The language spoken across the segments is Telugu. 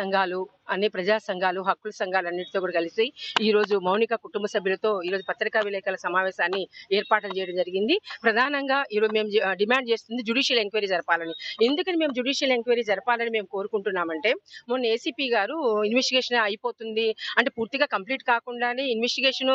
సంఘాలు, అన్ని ప్రజా సంఘాలు, హక్కుల సంఘాలన్నిటితో కూడా కలిసి ఈరోజు మౌనిక కుటుంబ సభ్యులతో ఈరోజు పత్రికా విలేకరుల సమావేశాన్ని ఏర్పాటు చేయడం జరిగింది. ప్రధానంగా ఈరోజు మేము డిమాండ్ చేస్తుంది జ్యుడిషియల్ ఎంక్వైరీ జరపాలని. ఎందుకని మేము జ్యుడిషియల్ ఎంక్వైరీ జరపాలని మేము కోరుకుంటున్నామంటే, మొన్న ఏసీపీ గారు ఇన్వెస్టిగేషన్ అయిపోతుంది అంటే పూర్తిగా కంప్లీట్ కాకుండానే ఇన్వెస్టిగేషన్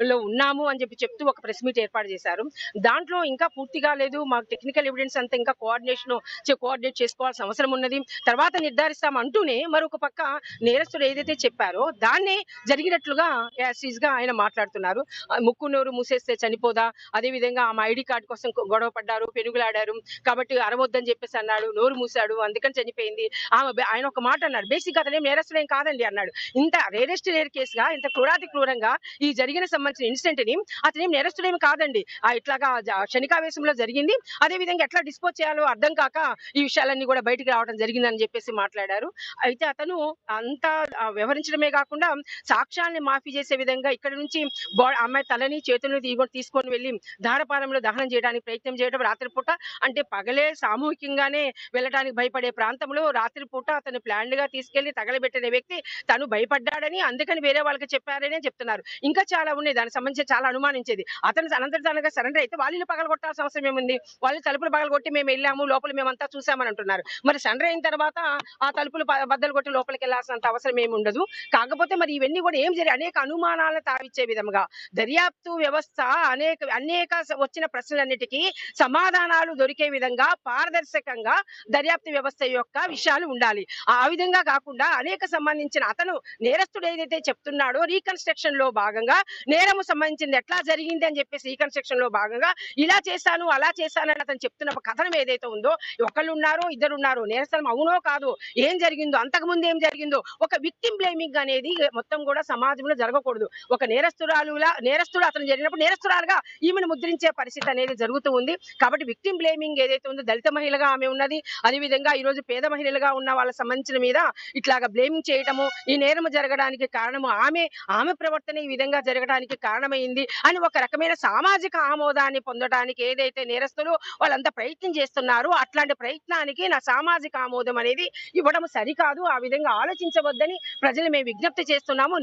లో ఉన్నాము అని చెప్తూ ఒక ప్రెస్ మీట్ ఏర్పాటు చేశారు. దాంట్లో ఇంకా పూర్తిగా లేదు, మాకు టెక్నికల్ ఎవిడెన్స్ అంతా ఇంకా కోఆర్డినేట్ చేసుకోవాల్సిన అవసరం ఉన్నది, తర్వాత నిర్ధారిస్తాం అంటూనే మరొక పక్క నేరస్తుడు ఏదైతే చెప్పారో దాన్నే జరిగినట్లుగా యాసిస్ గా ఆయన మాట్లాడుతున్నారు. ముక్కు నోరు మూసేస్తే చనిపోదా, అదే విధంగా ఆమె ఐడి కార్డు కోసం గొడవ పడ్డారు, పెనుగులాడారు కాబట్టి అరవద్దని చెప్పేసి అన్నాడు, నోరు మూసాడు అందుకని చనిపోయింది. ఆయన ఒక మాట అన్నాడు, బేసిక్ అతనేం నేరస్తుడేం కాదండి అన్నాడు. ఇంత రేరెస్ట్ రేర్ కేసుగా ఇంత క్రూరంగా ఈ జరిగిన సంబంధించిన ఇన్సిడెంట్ ని అతనేం నేరస్తుడేమి కాదండి, ఇట్లాగా క్షణికావేశంలో జరిగింది, అదే విధంగా ఎట్లా డిస్పోజ్ చేయాలో అర్థం కాక ఈ విషయాలన్నీ కూడా బయటికి రావడం జరిగిందని చెప్పేసి మాట్లాడారు. అయితే అతను అంతా వ్యవహరించడమే కాకుండా సాక్ష్యాన్ని మాఫీ చేసే విధంగా ఇక్కడ నుంచి అమ్మాయి తలని చేతులను తీసుకొని వెళ్లి ధారపారంలో దహనం చేయడానికి ప్రయత్నం చేయడం, రాత్రిపూట అంటే పగలే సామూహికంగానే వెళ్ళడానికి భయపడే ప్రాంతంలో రాత్రిపూట అతను ప్లాన్డ్ గా తీసుకెళ్లి తగలబెట్టిన వ్యక్తి తను భయపడ్డాడని అందుకని వేరే వాళ్ళకి చెప్పారని చెప్తున్నారు. ఇంకా చాలా ఉన్నాయి దానికి సంబంధించి చాలా అనుమానించేది. అతను అనంతరంగా సరెండర్ అయితే వాళ్ళని పగలగొట్టాల్సిన అవసరం ఏముంది, వాళ్ళు తలుపులు పగలగొట్టి మేము వెళ్ళాము లోపల మేమంతా చూసామని అంటున్నారు. మరి సరెండర్ అయిన తర్వాత ఆ తలుపులు బద్దలు కొట్టి లోపలికి వెళ్లాల్సినంత అవసరం ఏమి ఉండదు. కాకపోతే మరి ఇవన్నీ కూడా ఏం జరిగి అనేక అనుమానాలను తావిచ్చే విధంగా దర్యాప్తు వ్యవస్థ అనేక వచ్చిన ప్రశ్నలన్నిటికీ సమాధానాలు దొరికే విధంగా పారదర్శకంగా దర్యాప్తు వ్యవస్థ యొక్క విషయాలు ఉండాలి. ఆ విధంగా కాకుండా అనేక సంబంధించిన అతను నేరస్తుడు ఏదైతే చెప్తున్నాడో రీకన్స్ట్రక్షన్ లో భాగంగా నేరము సంబంధించింది ఎట్లా జరిగింది అని చెప్పేసి రీకన్స్ట్రక్షన్ లో భాగంగా ఇలా చేశాను అలా చేశాను అని అతను చెప్తున్న కథనం ఏదైతే ఉందో, ఒకళ్ళు ఉన్నారో ఇద్దరు ఉన్నారో, నేరస్థలం అవునో కాదు, ఏం జరిగిందో అంతకుముందు ఏం జరిగిందో ఒక విక్టిమ్ బ్లేమింగ్ అనేది మొత్తం కూడా సమాజంలో జరగకూడదు. ఒక నేరస్తుడు అతను జరిగినప్పుడు నేరస్తురాలుగా ఈమెను ముద్రించే పరిస్థితి అనేది జరుగుతూ ఉంది. కాబట్టి విక్టిమ్ బ్లేమింగ్ ఏదైతే ఉందో, దళిత మహిళగా ఆమె ఉన్నది, అదేవిధంగా ఈ రోజు పేద మహిళలుగా ఉన్న వాళ్ళ సంబంధించిన మీద ఇట్లాగా బ్లేమింగ్ చేయటము, ఈ నేరము జరగడానికి కారణము ఆమె ప్రవర్తన ఈ విధంగా జరగడానికి కారణమైంది అని ఒక రకమైన సామాజిక ఆమోదాన్ని పొందడానికి ఏదైతే నేరస్తులు వాళ్ళంతా ప్రయత్నం చేస్తున్నారో అట్లాంటి ప్రయత్నానికి నా సామాజిక ఆమోదం అనేది ఇవ్వడం సరికాదు. ఆ విధంగా ఆలోచించవద్దని ప్రజలు మేము విజ్ఞప్తి చేస్తున్నాము.